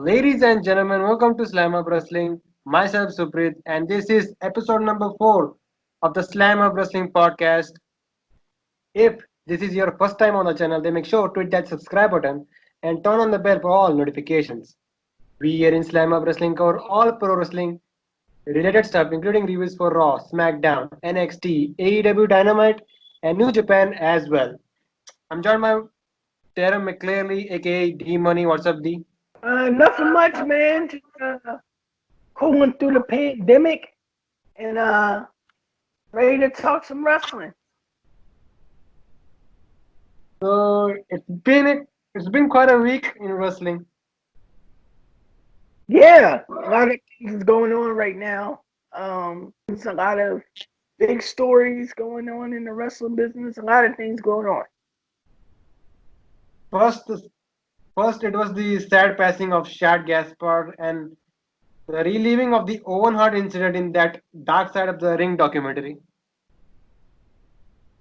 Ladies and gentlemen, welcome to Slamhub Wrestling. Myself Suprit, and this is episode number 4 of the Slamhub Wrestling podcast. If this is your first time on the channel, then make sure to hit that subscribe button and turn on the bell for all notifications. We here in Slamhub Wrestling cover all pro wrestling related stuff, including reviews for Raw, Smackdown, NXT, AEW Dynamite, and New Japan as well. I'm joined by Terry McClearly, aka D Money. What's up, D? Nothing much, man. Just cooling through the pandemic and ready to talk some wrestling. So it's been quite a week in wrestling. Yeah, a lot of things going on right now. There's a lot of big stories going on in the wrestling business. A lot of things going on. First, first it was the sad passing of Shad Gaspard and the reliving of the Owen Hart incident in that Dark Side of the Ring documentary.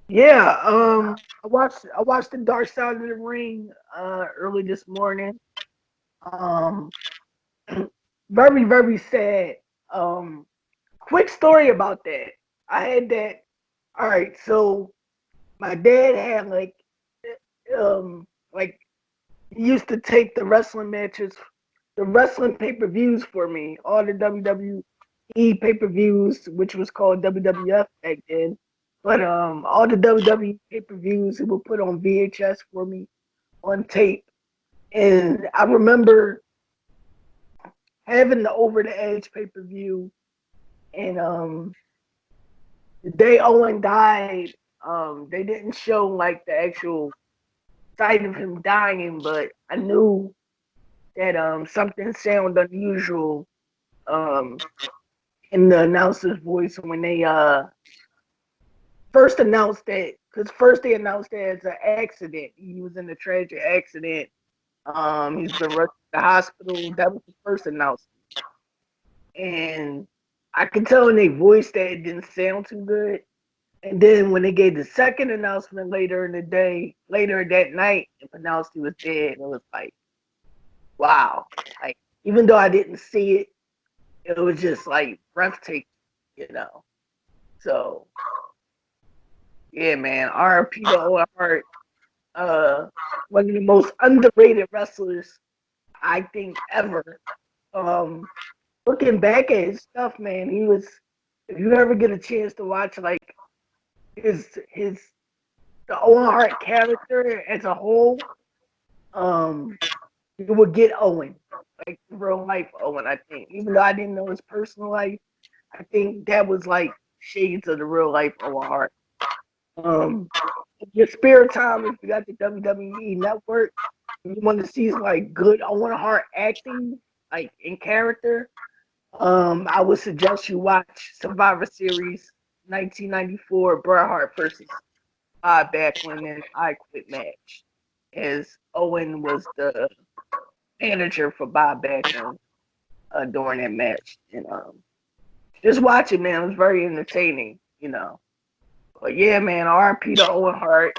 Yeah, I watched the Dark Side of the Ring early this morning. Um, very very sad. Um, Quick story about that. I had that. All right, so my dad had like he used to take the wrestling matches, the wrestling pay-per-views for me, all the WWE pay-per-views, which was called WWF back then. But all the WWE pay-per-views he would put on VHS for me on tape. And I remember having the Over the Edge pay-per-view, and the day Owen died, they didn't show like the actual sight of him dying, but I knew that something sounded unusual um in the announcer's voice when they first announced that, because first they announced that it's an accident. He was in a tragic accident. He's been rushed to the hospital. That was the first announcement. And I could tell in their voice that it didn't sound too good. And then when they gave the second announcement later in the day, later that night, and pronounced he was dead, it was like, wow. Like, even though I didn't see it, it was just like breathtaking, you know. So yeah, man. RP to Owen Hart, one of the most underrated wrestlers I think ever. Um, Looking back at his stuff, man, he was. If you ever get a chance to watch like his the Owen Hart character as a whole, um, you would get Owen, like real life Owen. I think, even though I didn't know his personal life, I think that was like shades of the real life Owen Hart. Um, your spare time, if you got the WWE Network, you want to see like good Owen Hart acting, like in character. I would suggest you watch Survivor Series 1994 Bret Hart versus Backlund in I Quit match, as Owen was the manager for Bob Backlund during that match. And just watch it, man. It was very entertaining, you know. But yeah, man, RP to Owen Hart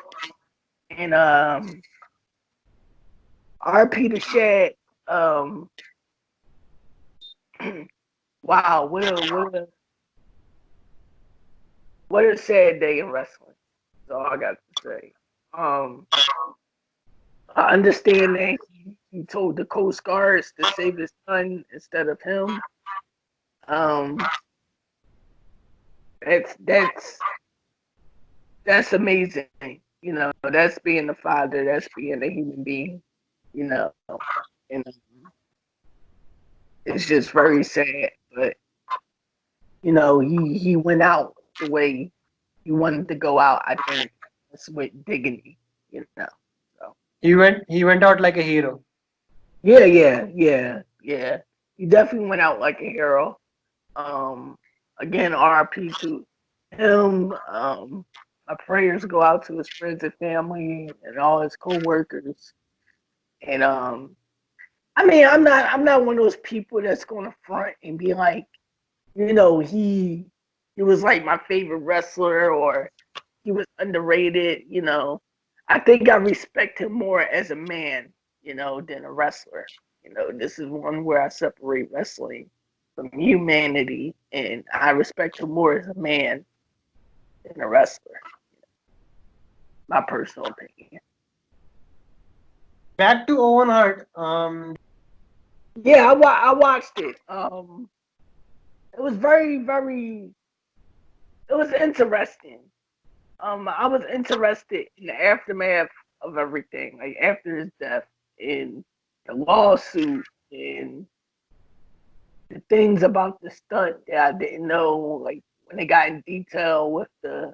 and RP to Shad. Um, wow, what a sad day in wrestling. That's all I got to say. Um, I understand that he told the Coast Guards to save his son instead of him. Um, that's that's amazing. You know, that's being a father. That's being a human being. You know, and it's just very sad. But you know, he went out the way he wanted to go out. I think that's with dignity. You know. So He went out like a hero. yeah. He definitely went out like a hero. Um, Again, RIP to him. My prayers go out to his friends and family and all his coworkers. And I mean, I'm not one of those people that's going to front and be like, you know, he was like my favorite wrestler or he was underrated. You know, I think I respect him more as a man, you know, than a wrestler. This is one where I separate wrestling from humanity, and I respect him more as a man than a wrestler. My personal opinion. Back to Owen Hart. Yeah, I watched it. It was very, very. It was interesting. I was interested in the aftermath of everything, like after his death, and the lawsuit, and the things about the stunt that I didn't know, like when they got in detail with the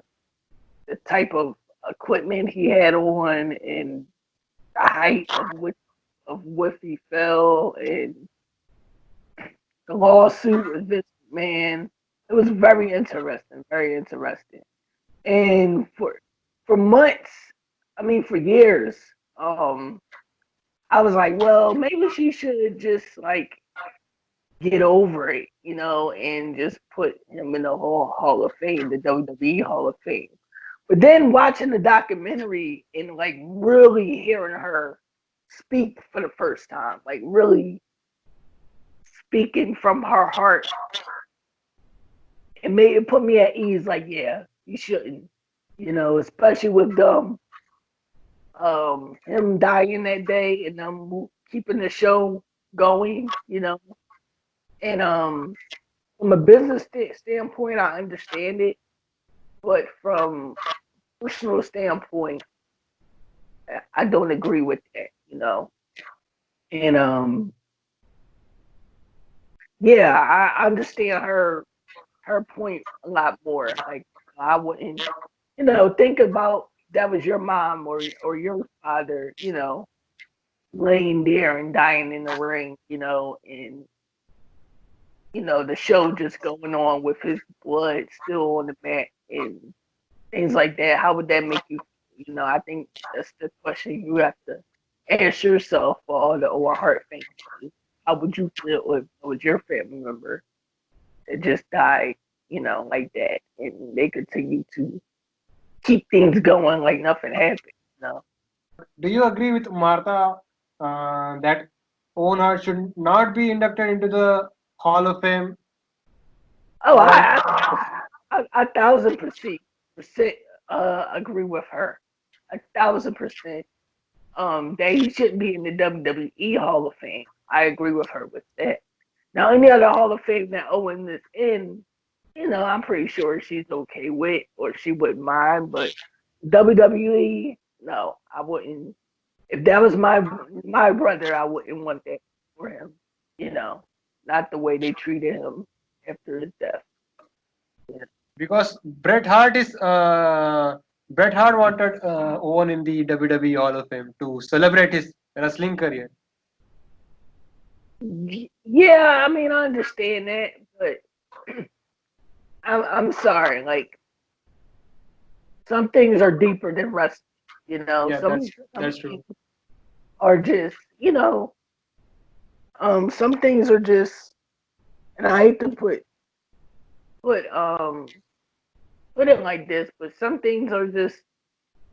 type of equipment he had on, and the height of which he fell, and the lawsuit with Vince McMahon. It was very interesting, very interesting. And for months, I mean for years, I was like, well, maybe she should just like get over it, and just put him in the whole Hall of Fame, the WWE Hall of Fame. But then watching the documentary and like really hearing her speak for the first time, like really speaking from her heart, it put me at ease. Like, yeah, you shouldn't, especially with him dying that day and them keeping the show going, and from a business standpoint, I understand it, but from personal standpoint, I don't agree with that. And yeah, I understand her point a lot more. Like I wouldn't, think about that was your mom or your father, laying there and dying in the ring, and the show just going on with his blood still on the mat and things like that. How would that make you? I think that's the question you have to ask yourself for all the Owen Hart fans. How would you feel if it was your family member that just died, like that, and they continue to keep things going like nothing happened? Do you agree with Martha that Owen Hart should not be inducted into the Hall of Fame? Oh, Or 1,000% agree with her. 1,000%. That he shouldn't be in the WWE Hall of Fame. I agree with her with that. Now, any other Hall of Fame that Owen is in, I'm pretty sure she's okay with or she wouldn't mind. But WWE, no, I wouldn't. If that was my brother, I wouldn't want that for him. Not the way they treated him after his death. because Bret Hart wanted Owen in the WWE Hall of Fame to celebrate his wrestling career. Yeah, I mean, I understand that, but I'm sorry. Like some things are deeper than wrestling. Yeah, Some that's true. things are just some things are just, and I hate to put put it like this, but some things are just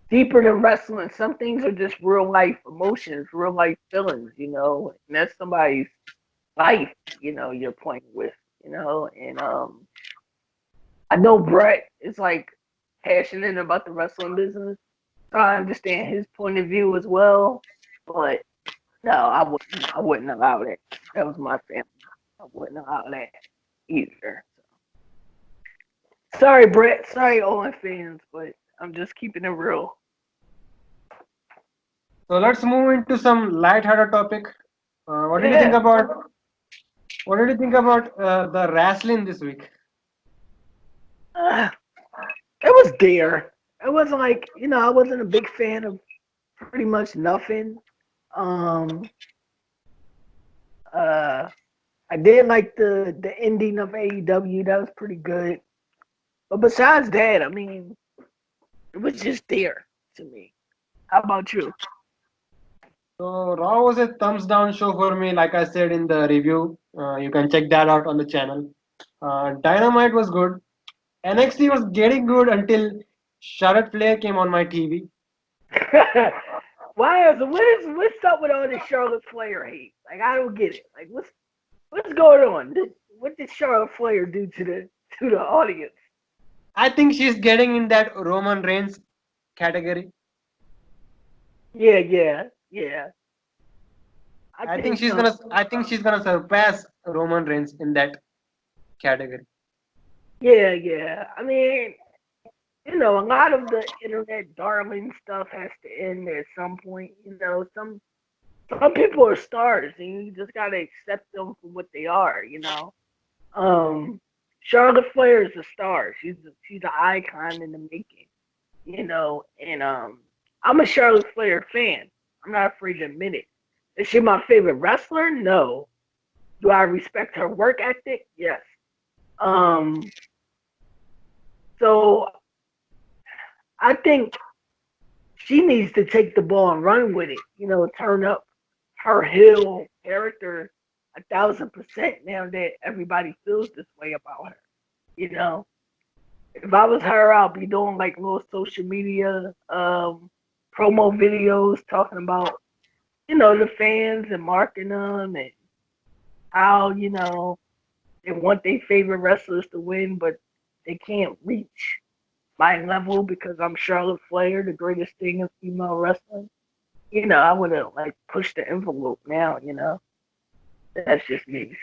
deeper than wrestling. Some things are just real life emotions, real life feelings, and that's somebody's life, you're playing with, and I know Brett is like passionate about the wrestling business. So I understand his point of view as well, but no, I wouldn't allow that. That was my family. I wouldn't allow that either. Sorry, Brett. Sorry, Owen fans, but I'm just keeping it real. So let's move into some light-hearted topic. What did you think Yeah, about the wrestling this week? uh, it was there. It was like I wasn't a big fan of pretty much nothing. Um, uh, I did like the ending of AEW. That was pretty good. But besides that, I mean, it was just there to me. How about you? So Raw was a thumbs down show for me, like I said in the review. You can check that out on the channel. Dynamite was good. NXT was getting good until Charlotte Flair came on my TV. Why is what's up with all this Charlotte Flair hate? Like I don't get it. Like what's going on? What did Charlotte Flair do to the audience? I think she's getting in that Roman Reigns category. Yeah. I I think think she's gonna. I think she's gonna surpass Roman Reigns in that category. yeah. I mean, a lot of the internet darling stuff has to end at some point. Some people are stars, and you just gotta accept them for what they are. Um, Charlotte Flair is a star. She's an icon in the making. And I'm a Charlotte Flair fan. I'm not afraid to admit it. Is she my favorite wrestler? No. Do I respect her work ethic? Yes. Um, so I think she needs to take the ball and run with it. Turn up her heel character 1,000% now that everybody feels this way about her. You know, if I was her, I'll be doing like little social media promo videos talking about the fans and marking them and how they want their favorite wrestlers to win, but they can't reach my level because I'm Charlotte Flair, the greatest thing in female wrestling. I would have like pushed the envelope now. That's just me.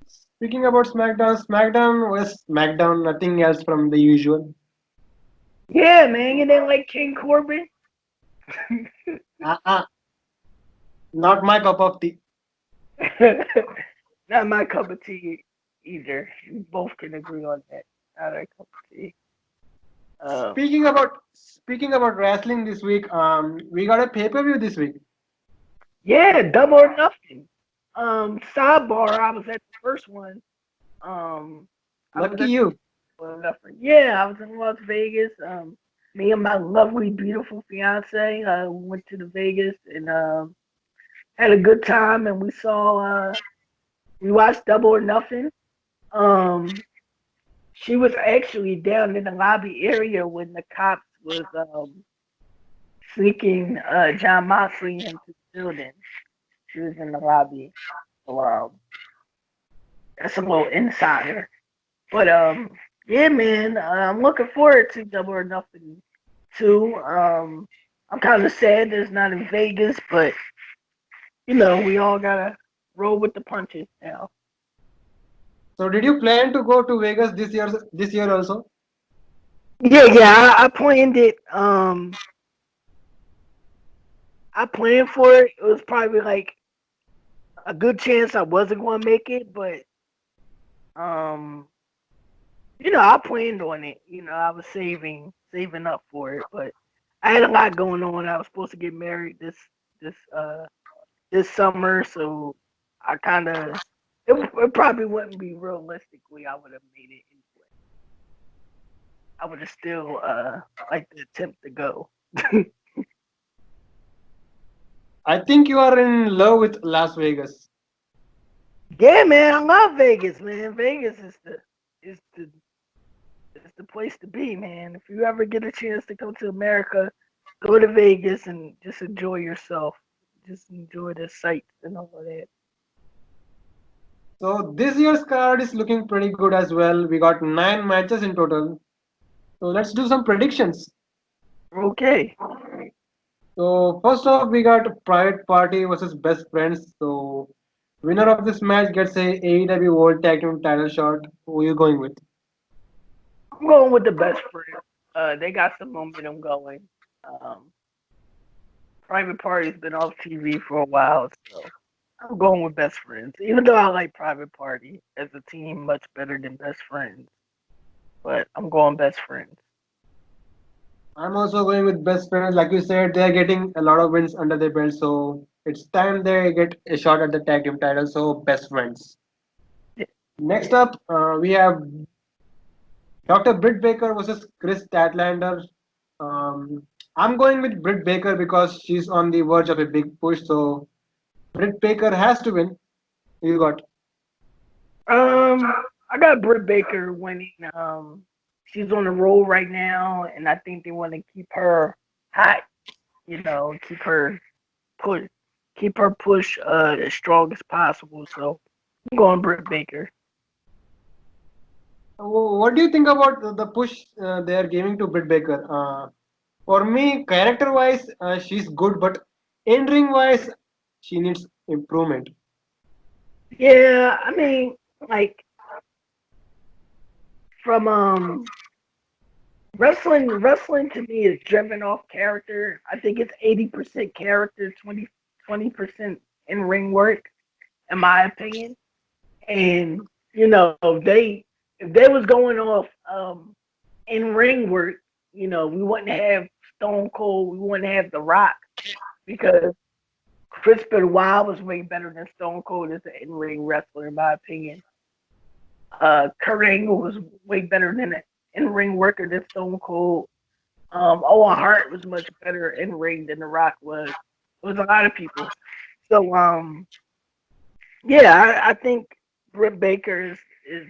Speaking about SmackDown, SmackDown was SmackDown. Nothing else from the usual. Yeah, man, you didn't like King Corbin? Uh-uh. Not my cup of tea. Not my cup of tea either. We both can agree on that. Not our cup of tea. Um, Speaking about wrestling this week, we got a pay-per-view this week. yeah, Double or Nothing. Sidebar, I was at the first one. Um, I was Lucky at you. Double or Nothing. Yeah, I was in Las Vegas. Me and my lovely, beautiful fiance went to the Vegas and had a good time, and we watched Double or Nothing. Um, she was actually down in the lobby area when the cops was sneaking John Moxley into the building. She was in the lobby. So, that's a little insider. But yeah, man, I'm looking forward to Double or Nothing too. I'm kind of sad that it's not in Vegas, but we all gotta roll with the punches now. So, did you plan to go to Vegas this year? This year also? Yeah. I planned it. I planned for it. It was probably like a good chance I wasn't going to make it, but um, I planned on it. I was saving up for it, but I had a lot going on. I was supposed to get married this uh this summer, so I kind of it probably wouldn't be realistically I would have made it anyway. I would have still like to attempt to go. I think you are in love with Las Vegas. Yeah, man, I love Vegas, man. Vegas is the is the place to be, man. If you ever get a chance to come to America, go to Vegas and just enjoy yourself. Just enjoy the sights and all of that. So, this year's card is looking pretty good as well. We got 9 matches in total. So, let's do some predictions. Okay. So, first off, we got Private Party versus Best Friends. So, winner of this match gets a AEW World Tag Team title shot. Who are you going with? I'm going with the best friend. They got some momentum going. Um, Private Party's been off TV for a while, so I'm going with best friends. Even though I like Private Party as a team much better than best friends, but I'm going best friends. I'm also going with Best Friends. Like you said, they're getting a lot of wins under their belt. So, it's time they get a shot at the tag team title. So, Best Friends. Yeah. Next up, we have Dr. Britt Baker versus Chris Statlander. I'm going with Britt Baker because she's on the verge of a big push. So, Britt Baker has to win. You got. I got Britt Baker winning. She's on the roll right now, and I think they want to keep her hot. keep her push, keep her push as strong as possible. So I'm going Britt Baker. What do you think about the push they are giving to Britt Baker? For me, character-wise, she's good, but in-ring-wise, she needs improvement. Yeah, I mean, like from wrestling to me is driven off character. I think it's 80% character, 20% in ring work, in my opinion. And if they was going off in ring work, we wouldn't have Stone Cold, we wouldn't have The Rock because Chris Benoit was way better than Stone Cold as an in ring wrestler, in my opinion. Kurt Angle was way better than an in ring worker than Stone Cold. Owen Hart was much better in ring than The Rock was. It was a lot of people. So yeah, I think Britt Baker is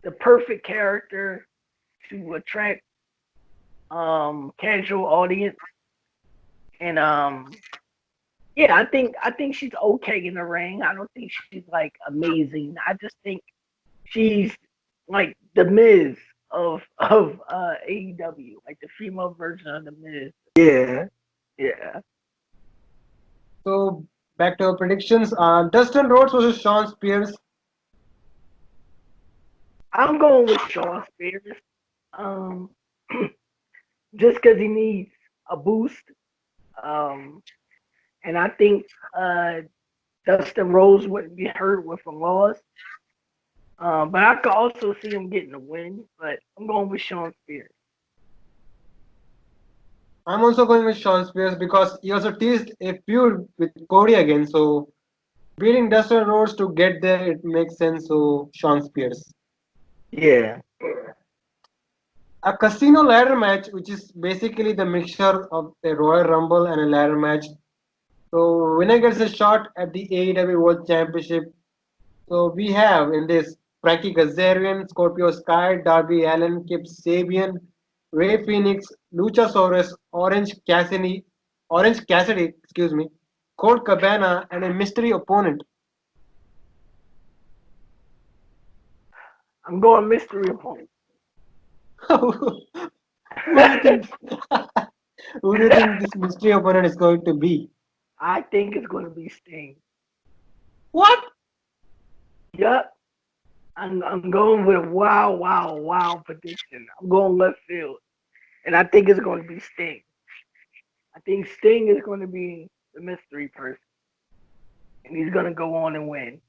the perfect character to attract casual audience. And yeah, I think she's okay in the ring. I don't think she's like amazing. I just think she's like the Miz of AEW, like the female version of the Miz. Yeah, yeah. So back to our predictions. Dustin Rhodes versus Sean Spears. I'm going with Shawn Spears. Um, just because he needs a boost. Um, and I think Dustin Rose wouldn't be hurt with a loss. But I could also see him getting a win. But I'm going with Shawn Spears. I'm also going with Sean Spears because he also teased a feud with Cody again. So beating Dustin Rhodes to get there, it makes sense. So Sean Spears. Yeah. A casino ladder match, which is basically the mixture of a Royal Rumble and a ladder match. So winner gets a shot at the AEW World Championship. So we have in this Frankie Kazarian, Scorpio Sky, Darby Allen, Kip Sabian, Ray Phoenix, Luchasaurus, Orange Cassidy, excuse me, Colt Cabana, and a mystery opponent. I'm going mystery opponent. Who do you think? Who do you think this mystery opponent is going to be? I think it's going to be Sting. What? Yup. I'm going with a wow prediction. I'm going left field. And I think it's going to be Sting. I think Sting is going to be the mystery person. And he's going to go on and win.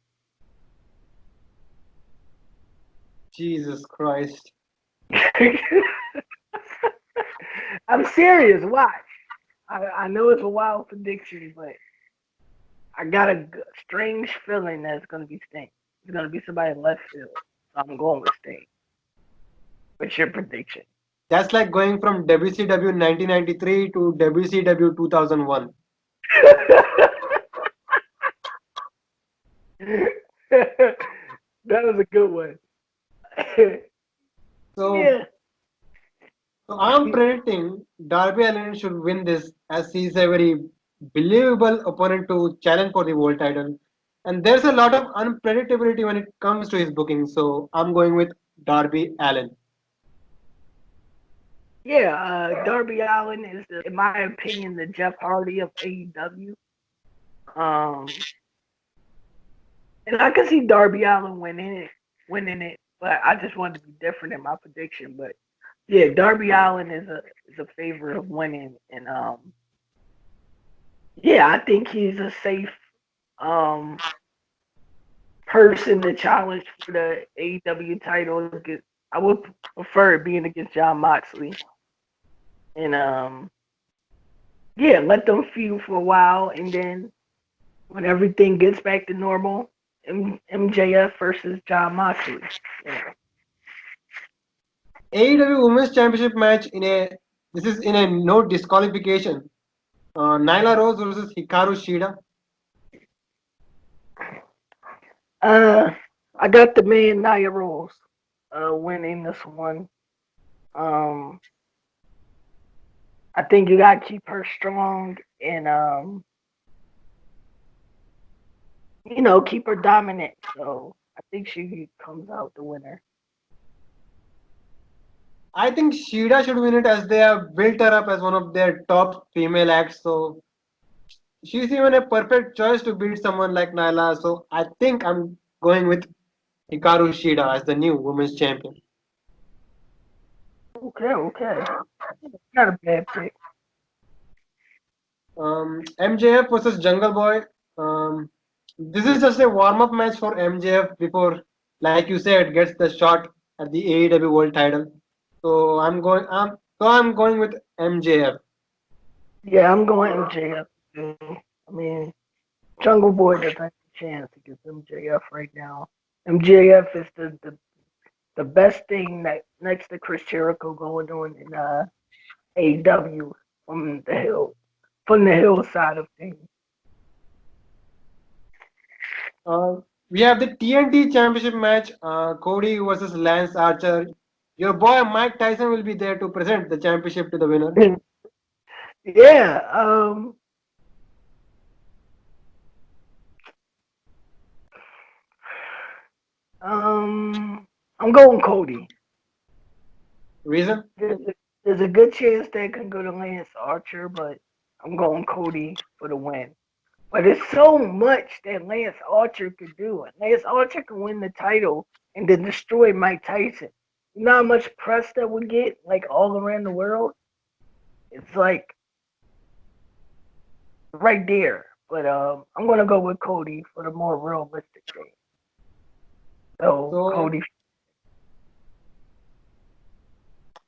Jesus Christ. I'm serious. Watch. I know it's a wild prediction, but I got a strange feeling that it's going to be Sting. It's going to be somebody in left field. So I'm going with Sting. What's your prediction? That's like going from WCW 1993 to WCW 2001. That was a good one. So, Yeah. so I'm predicting Darby Allin should win this as he's a very believable opponent to challenge for the world title. And there's a lot of unpredictability when it comes to his booking. So I'm going with Darby Allin. Yeah, Darby Allin is, in my opinion, the Jeff Hardy of AEW. Um, and I can see Darby Allin winning it, but I just wanted to be different in my prediction. But yeah, Darby Allin is a favorite of winning, and yeah, I think he's a safe um person to challenge for the AEW title. I would prefer it being against John Moxley, and yeah, let them feud for a while, and then when everything gets back to normal, MJF versus John Moxley. Yeah. AEW Women's Championship match this is in a no disqualification. Nyla Rose versus Hikaru Shida. Uh, I got the man Nia Rose winning this one. Um, I think you gotta keep her strong and keep her dominant. So I think she comes out the winner. I think Shida should win it as they have built her up as one of their top female acts. So she's even a perfect choice to beat someone like Nyla. So I think I'm going with Hikaru Shida as the new women's champion. Okay, okay. Not a bad pick. MJF versus Jungle Boy. This is just a warm-up match for MJF before, like you said, gets the shot at the AEW World Title. So I'm going with MJF. Yeah, I'm going MJF too. I mean, Jungle Boy doesn't have a chance against MJF right now. MJF is the best thing that next to Chris Jericho going on in AEW from the hill side of things. Uh, we have the TNT Championship match. Cody versus Lance Archer. Your boy Mike Tyson will be there to present the championship to the winner. Yeah, I'm going Cody. Reason? There's a good chance that can go to Lance Archer, but I'm going Cody for the win. But there's so much that Lance Archer could do. Lance Archer can win the title and then destroy Mike Tyson. You know how much press that would get, like all around the world? It's like right there. But I'm gonna go with Cody for the more realistic thing. So So Cody.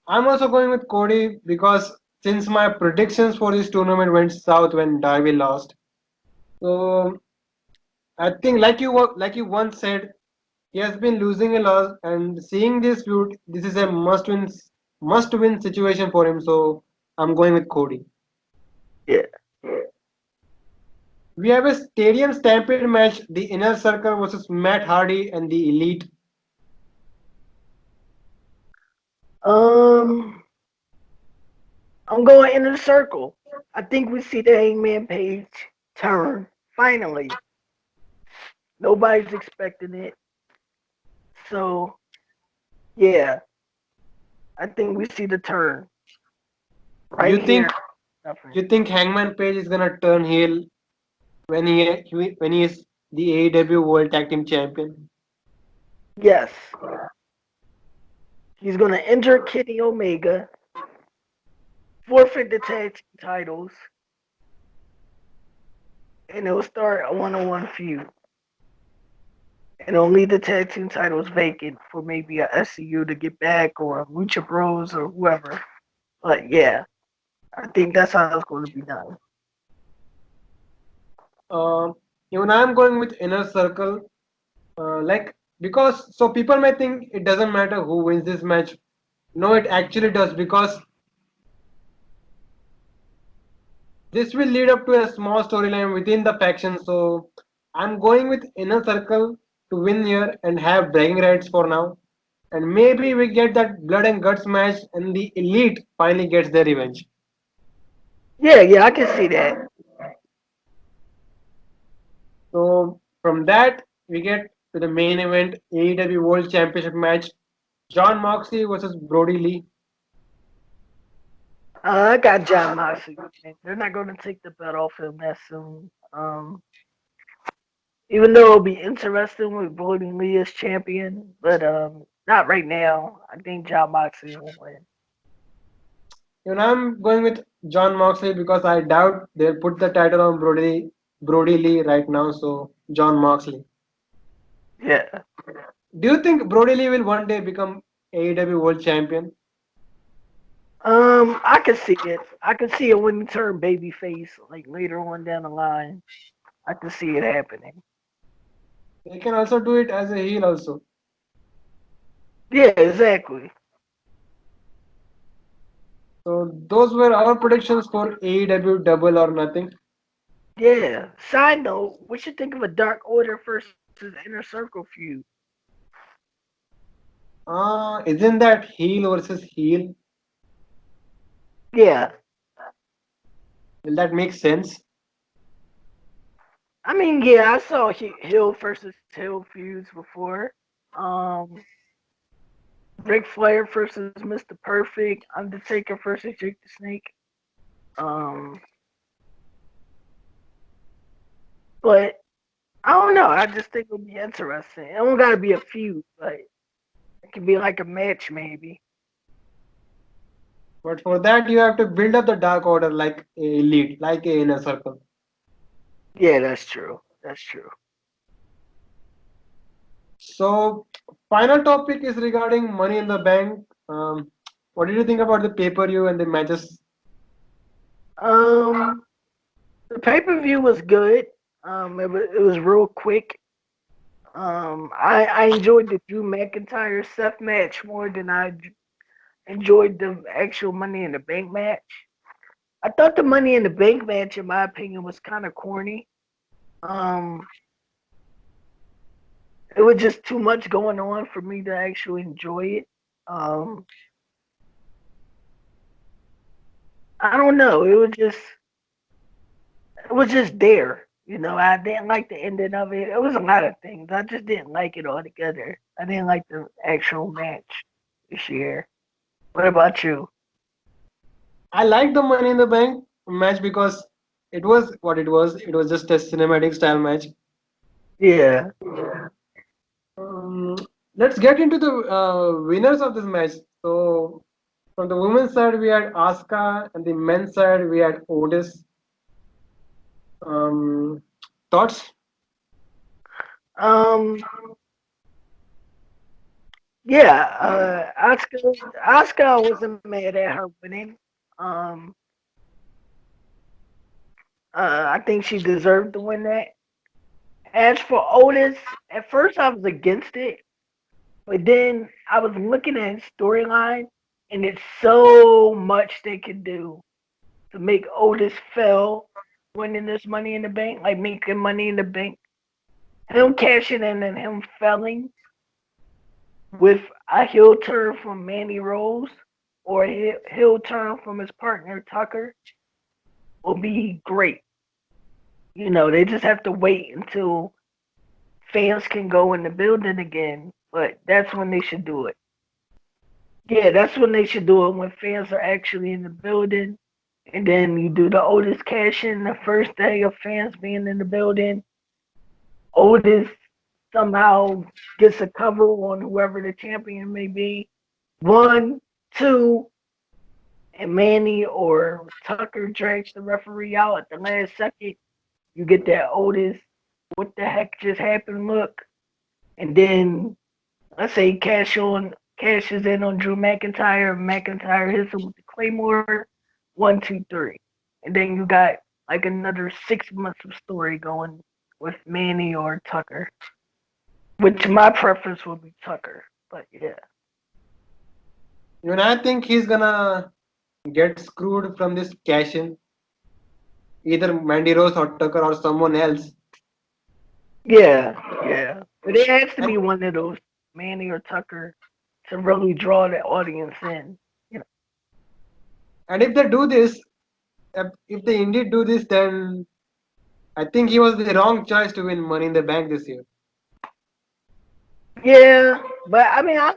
I'm also going with Cody because since my predictions for this tournament went south when Darby lost, so I think like you once said, he has been losing a lot, and seeing this feud, this is a must win situation for him. So I'm going with Cody. Yeah. We have a stadium stampede match: the Inner Circle versus Matt Hardy and the Elite. Um, I'm going into the circle. I think we see the Hangman Page turn finally. Nobody's expecting it, so yeah, I think we see the turn right You here. think Nothing. you think Hangman Page is gonna turn heel when he is the AEW World Tag Team Champion? Yes, he's gonna enter Kenny Omega, forfeit the tag team titles, and it'll start a one-on-one feud. And it'll leave the tag team titles vacant for maybe a SCU to get back or Lucha Bros or whoever. But yeah, I think that's how it's going to be done. Uh, Even I'm going with Inner Circle, like because so people may think it doesn't matter who wins this match. No, it actually does because this will lead up to a small storyline within the faction. So I'm going with Inner Circle to win here and have bragging rights for now. And maybe we get that blood and guts match and the Elite finally gets their revenge. Yeah, yeah, I can see that. So from that we get to the main event AEW World Championship match. John Moxley versus Brody Lee. I got John Moxley. They're not going to take the belt off him that soon. Even though it'll be interesting with Brody Lee as champion, but not right now. I think John Moxley will win. I'm going with John Moxley because I doubt they'll put the title on Brody Lee right now. So John Moxley. Yeah. Do you think Brody Lee will one day become AEW World Champion? I can see it. I can see it when he turn babyface, like later on down the line. I can see it happening. They can also do it as a heel also. Yeah, exactly. So those were our predictions for AEW Double or Nothing. Yeah. Side note, what you think of a Dark Order versus Inner Circle feud? Isn't that heel versus heel? Yeah. Will that make sense? I mean, yeah, I saw Hill versus Hill feuds before. Um, Ric Flair versus Mr. Perfect, Undertaker versus Jake the Snake. Um, but I don't know. I just think it'll be interesting. It don't gotta be a feud, but it could be like a match maybe. But for that, you have to build up the Dark Order like a lead, like a inner circle. Yeah, that's true. That's true. So, final topic is regarding Money in the Bank. What did you think about the pay-per-view and the matches? Um, the pay per view was good. It was real quick. I enjoyed the Drew McIntyre Seth match more than enjoyed the actual Money in the Bank match. I thought the Money in the Bank match, in my opinion, was kind of corny. Um, it was just too much going on for me to actually enjoy it. Um, I don't know. It was just there. I didn't like the ending of it. It was a lot of things. I just didn't like it altogether. I didn't like the actual match this year. What about you? I like the Money in the Bank match because it was what it was. It was just a cinematic style match. Yeah. Um, let's get into the winners of this match. So, from the women's side, we had Asuka, and the men's side, we had Otis. Um, thoughts? Um. Yeah. Asuka wasn't mad at her winning. Um. I think she deserved to win that. As for Otis, at first I was against it, but then I was looking at his storyline, and it's so much they could do to make Otis fail winning this Money in the Bank, like making Money in the Bank. Him cashing in and him failing with a heel turn from Mandy Rose or a heel turn from his partner Tucker will be great. They just have to wait until fans can go in the building again, but that's when they should do it. Yeah, that's when they should do it, when fans are actually in the building. And then you do the Otis cash in the first day of fans being in the building. Otis somehow gets a cover on whoever the champion may be. One, two, and Manny or Tucker drags the referee out at the last second. You get that Otis, what the heck just happened look. And then let's say cashes in on Drew McIntyre. McIntyre hits him with the Claymore. 1, 2, 3, and then you got like another 6 months of story going with Manny or Tucker. Which my preference would be Tucker, but yeah. Even I think he's gonna get screwed from this cash in. Either Mandy Rose or Tucker or someone else. Yeah, yeah. But it has to And, be one of those, Manny or Tucker, to really draw the audience in. You know. and if they do this, if they indeed do this, then I think he was the wrong choice to win Money in the Bank this year. Yeah, but I mean, I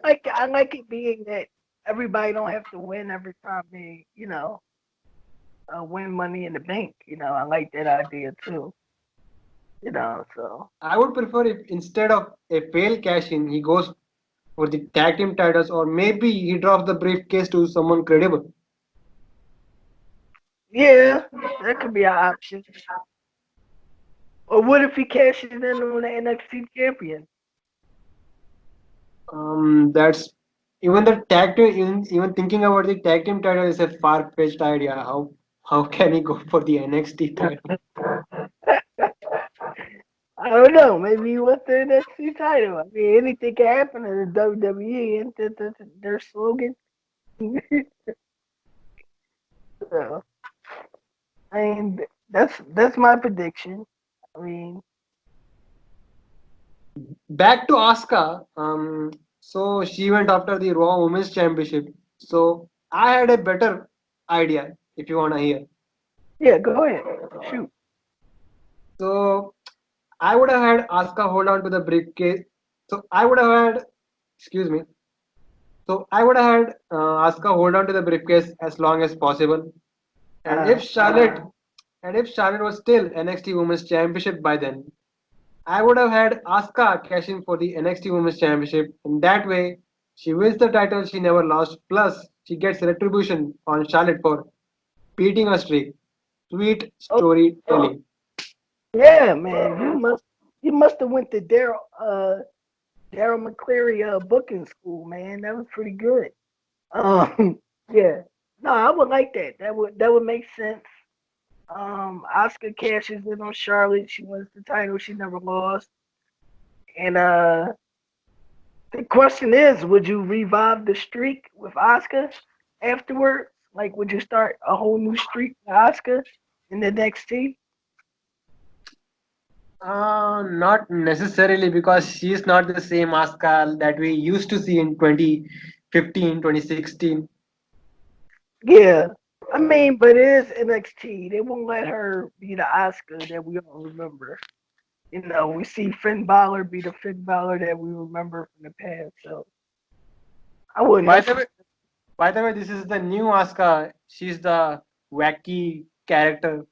like it being that everybody don't have to win every time they, win Money in the Bank. I like that idea too. So I would prefer if instead of a failed cash in, he goes for the tag team titles, or maybe he drops the briefcase to someone credible. yeah, that could be an option. Or what if he cashes in on the NXT champion? That's even the tag team. Even thinking about the tag team title is a far fetched idea. How can he go for the NXT title? I don't know. Maybe he wants the NXT title. I mean, anything can happen in the WWE, and that's their slogan. So, I mean, that's my prediction. I mean, Back to Asuka. So she went after the Raw Women's Championship. So I had a better idea if you wanna hear. Yeah, go ahead. Shoot. So I would have had Asuka hold on to the briefcase. So I would have had, excuse me. So I would have had Asuka hold on to the briefcase as long as possible. And Uh, if Charlotte was still NXT Women's Championship by then, I would have had Asuka cash in for the NXT Women's Championship. In that way, she wins the title she never lost. Plus, she gets retribution on Charlotte for beating her streak. Sweet oh storytelling. yeah, man. You must have went to Daryl McCleary booking school, man. That was pretty good. Yeah. No, I would like that. That would make sense. Oscar cashes in on Charlotte. She wins the title she never lost. And the question is, would you revive the streak with Oscar afterwards? Like, would you start a whole new streak with Oscar in the NXT? Not necessarily because she's not the same Asuka that we used to see in 2015, 2016. Yeah. I mean, but it is NXT. They won't let her be the Oscar that we all remember. We see Finn Balor be the Finn Balor that we remember from the past. So I wouldn't By the way, necessarily. this is the new Asuka. She's the wacky character.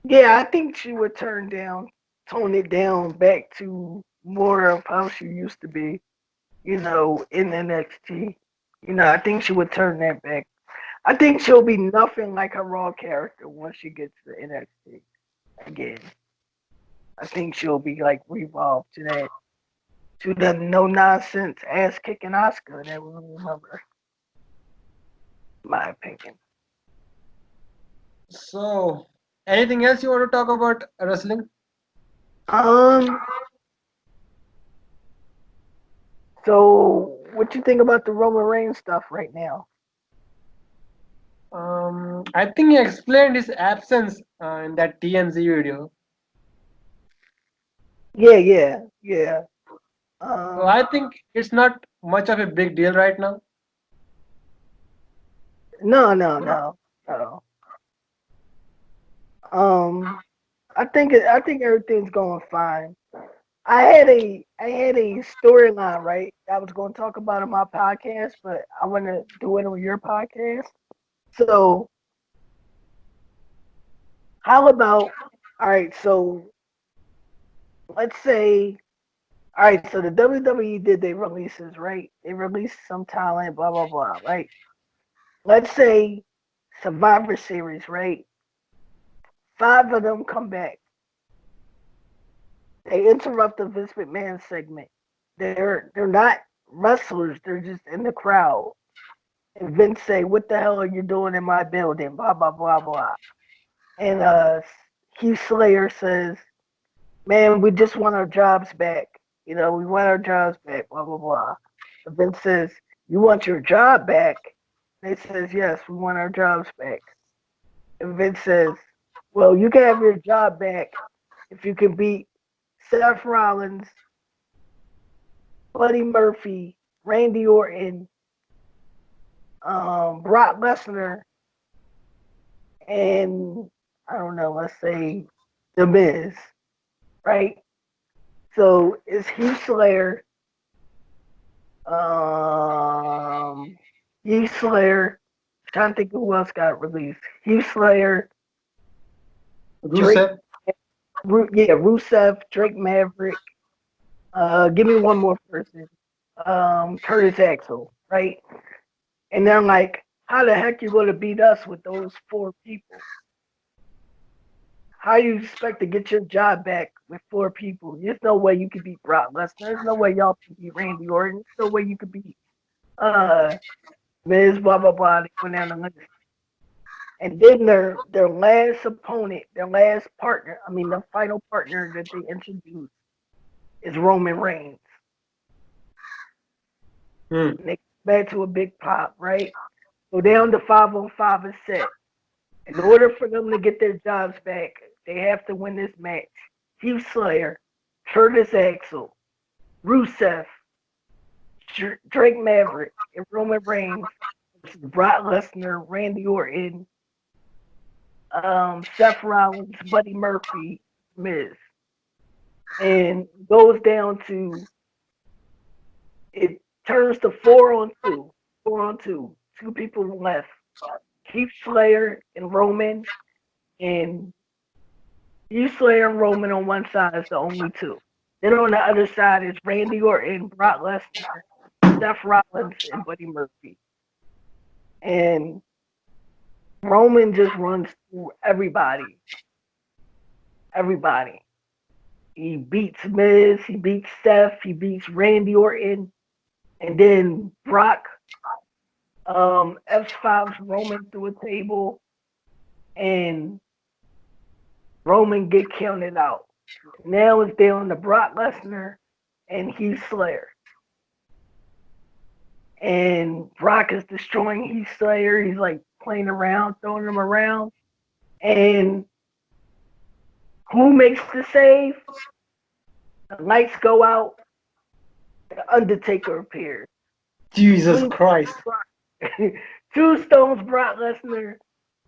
Yeah, I think she would tone it down back to more of how she used to be. In NXT. I think she would turn that back. I think she'll be nothing like her Raw character once she gets to NXT again. I think she'll be like revolved to the no nonsense ass kicking Oscar that we remember. My opinion. So, anything else you want to talk about wrestling? Um. So, what you think about the Roman Reigns stuff right now? I think he explained his absence in that TMZ video. Yeah, yeah, yeah. So Um. I think it's not much of a big deal right now. No, no, no, no. Um. I think everything's going fine. I had a storyline, right? I was going to talk about on my podcast, but I want to do it on your podcast. So how about, all right? So let's say, all right. So the WWE did their releases, right? They released some talent, blah blah blah, right? Let's say Survivor Series, right? Five of them come back. They interrupt the Vince McMahon segment. They're not wrestlers. They're just in the crowd. And Vince say, "What the hell are you doing in my building?" Blah blah blah blah. And Heath Slayer says, "Man, we just want our jobs back. We want our jobs back." Blah blah blah. And Vince says, "You want your job back?" They says, "Yes, we want our jobs back." And Vince says, "Well, you can have your job back if you can beat Seth Rollins, Buddy Murphy, Randy Orton, Brock Lesnar, and I don't know, let's say The Miz, right? So it's Heath Slayer, um, Heath Slayer. Trying to think of who else got released. Heath Slayer, Drake, Rusev, yeah, Rusev, Drake Maverick. Give me one more person. Curtis Axel, right? And they're like, how the heck you gonna beat us with those four people? How you expect to get your job back with four people? There's no way you could beat Brock Lesnar. There's no way y'all can beat Randy Orton. There's no way you could beat uh Miz, blah blah blah. They went down the list. And then their last opponent, their last partner, I mean the final partner that they introduced is Roman Reigns. hmm. And they back to a big pop, right? So down to 5-on-5 is set. In order for them to get their jobs back, they have to win this match. Heath Slayer, Curtis Axel, Rusev, Drake Maverick, and Roman Reigns versus Brock Lesnar, Randy Orton, Seth Rollins, Buddy Murphy, Miz, and goes down to it turns to 4-on-2, 4-on-2, two people left. Keith Slayer and Roman, and Keith Slayer and Roman on one side is the only two. Then on the other side is Randy Orton, Brock Lesnar, Seth Rollins, and Buddy Murphy. And Roman just runs through everybody. Everybody. He beats Miz, he beats Seth, he beats Randy Orton, and then Brock F5's Roman through a table, and Roman get counted out. Now it's down to Brock Lesnar and Heath Slayer. And Brock is destroying Heath Slayer. He's like playing around, throwing him around. And who makes the save? The lights go out. The Undertaker appears. Jesus Christ. Two stones Brock Lesnar.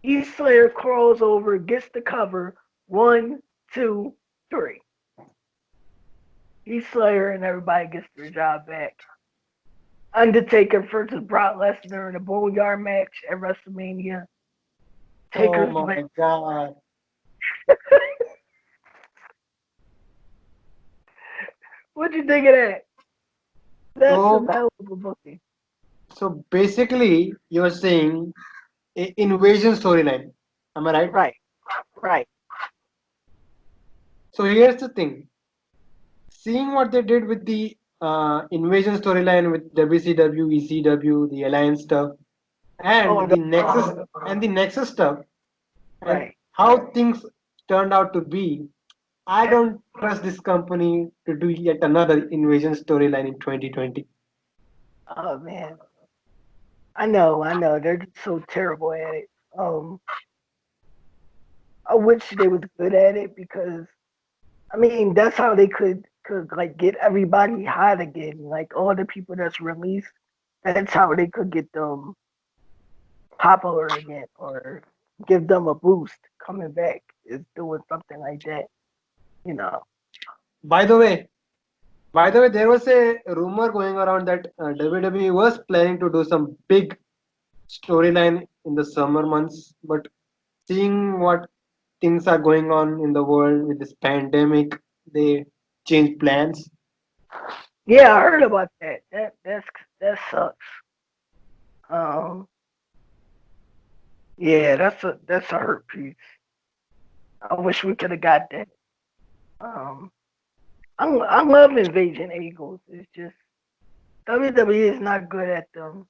Heath Slayer crawls over, gets the cover. 1, 2, 3. Heath Slayer and everybody gets their job back. Undertaker versus Brock Lesnar in a Boneyard match at WrestleMania. Oh Taker's my win. God. What'd you think of that? That's So, some hell of a booking. so basically, you're saying invasion storyline. Am I right? Right, right. So here's the thing. Seeing what they did with the invasion storyline with WCW, ECW, the Alliance stuff, Oh, and no, the Nexus stuff, and right. how things turned out to be, I don't trust this company to do yet another invasion storyline in 2020. Oh man, I know. They're just so terrible at it. Um, I wish they was good at it because I mean that's how they could like get everybody hot again. Like all the people that's released, that's how they could get them popular again or give them a boost coming back. Is doing something like that, you know. By the way, there was a rumor going around that WWE was planning to do some big storyline in the summer months, but seeing what things are going on in the world with this pandemic, they changed plans. Yeah, I heard about that. That sucks. Um, yeah, that's a hurt piece. I wish we could have got that. Um, I love Invasion Eagles. It's just WWE is not good at them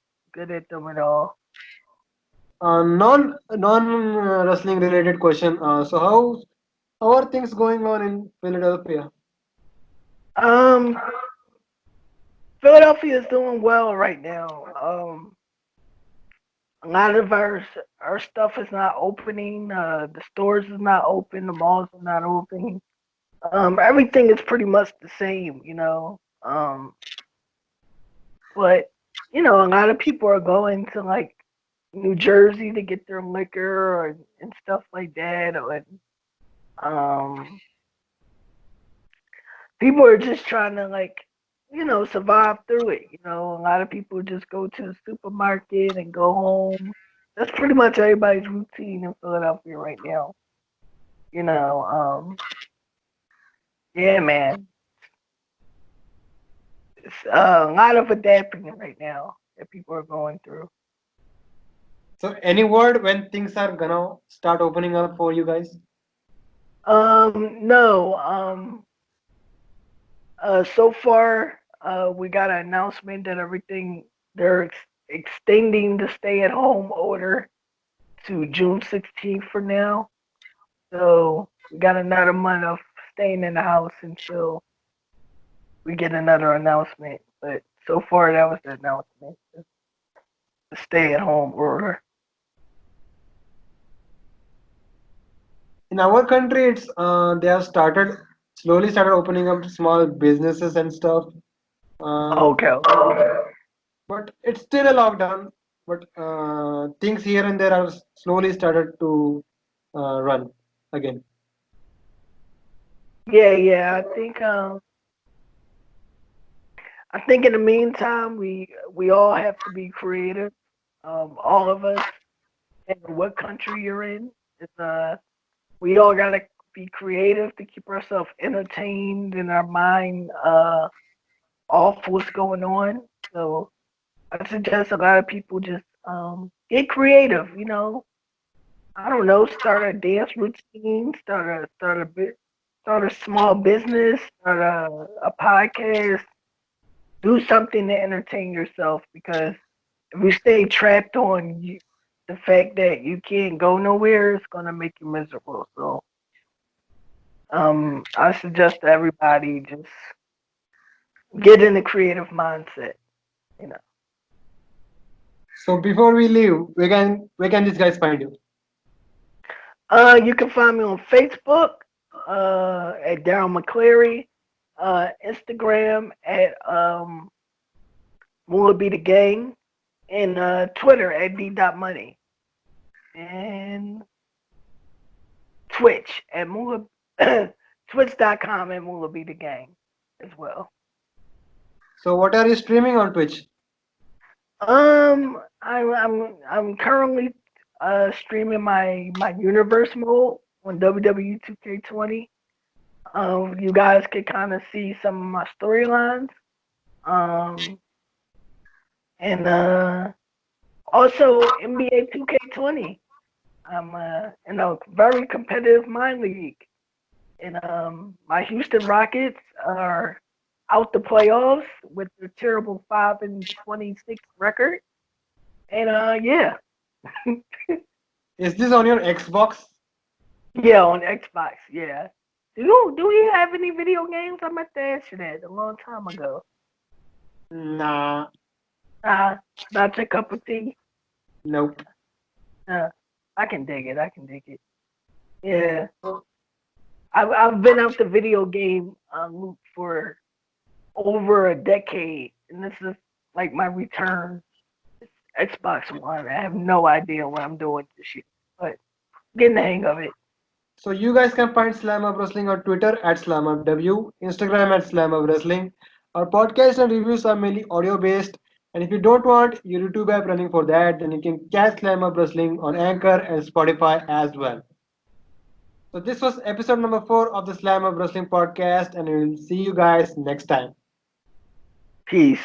at all. Non wrestling related question. So how are things going on in Philadelphia? Um, Philadelphia is doing well right now. A lot of our stuff is not opening. The stores is not open. The malls are not open. Everything is pretty much the same, you know. But you know, a lot of people are going to like New Jersey to get their liquor and stuff like that. Or um, people are just trying to like, you know, survive through it. You know, a lot of people just go to the supermarket and go home. That's pretty much everybody's routine in Philadelphia right now. You know, yeah, man, it's a lot of adapting right now that people are going through. So any word when things are gonna start opening up for you guys? No, so far, we got an announcement that everything they're extending the stay-at-home order to June 16th for now. So we got another month of staying in the house until we get another announcement. But so far, that was the announcement, the stay-at-home order. In our country, it's they have started slowly started opening up small businesses and stuff. Uh, Okay. but it's still a lockdown. But things here and there are slowly started to run again. Yeah. I think in the meantime we all have to be creative. All of us, and what country you're in, it's we all gotta be creative to keep ourselves entertained and our mind off what's going on. So I suggest a lot of people just get creative. I don't know, start a dance routine, start a small business, start a podcast, do something to entertain yourself because if you stay trapped on the fact that you can't go nowhere, it's gonna make you miserable. So I suggest to everybody just get in the creative mindset. You know. So before we leave, where can these guys find you? You can find me on Facebook at Daryl McCleary, Instagram at Will It Be the Gang, and Twitter at D.Money, and Twitch at Mula, Twitch.com at Mula Be the Gang as well. So what are you streaming on Twitch? I'm currently streaming my universe mode on WWE 2K20. You guys can kind of see some of my storylines. Um, and also NBA 2K20. I'm in a very competitive mind league, and my Houston Rockets are out the playoffs with their terrible 5-26 record. And yeah, Is this on your Xbox? yeah, on Xbox, yeah. Do you have any video games? I meant to ask you that a long time ago. Nah, Uh, not your cup of tea. nope. Uh, I can dig it. I can dig it. Yeah, I've been out the video game loop for over a decade, and this is like my return. Xbox One. I have no idea what I'm doing this year, but getting the hang of it. So you guys can find Slam Up Wrestling on Twitter at SlamUpW, Instagram at Slam Up Wrestling. Our podcast and reviews are mainly audio based. And if you don't want your YouTube app running for that, then you can catch Slam Up Wrestling on Anchor and Spotify as well. So this was episode number 4 of the Slam Up Wrestling podcast, and we will see you guys next time. Peace.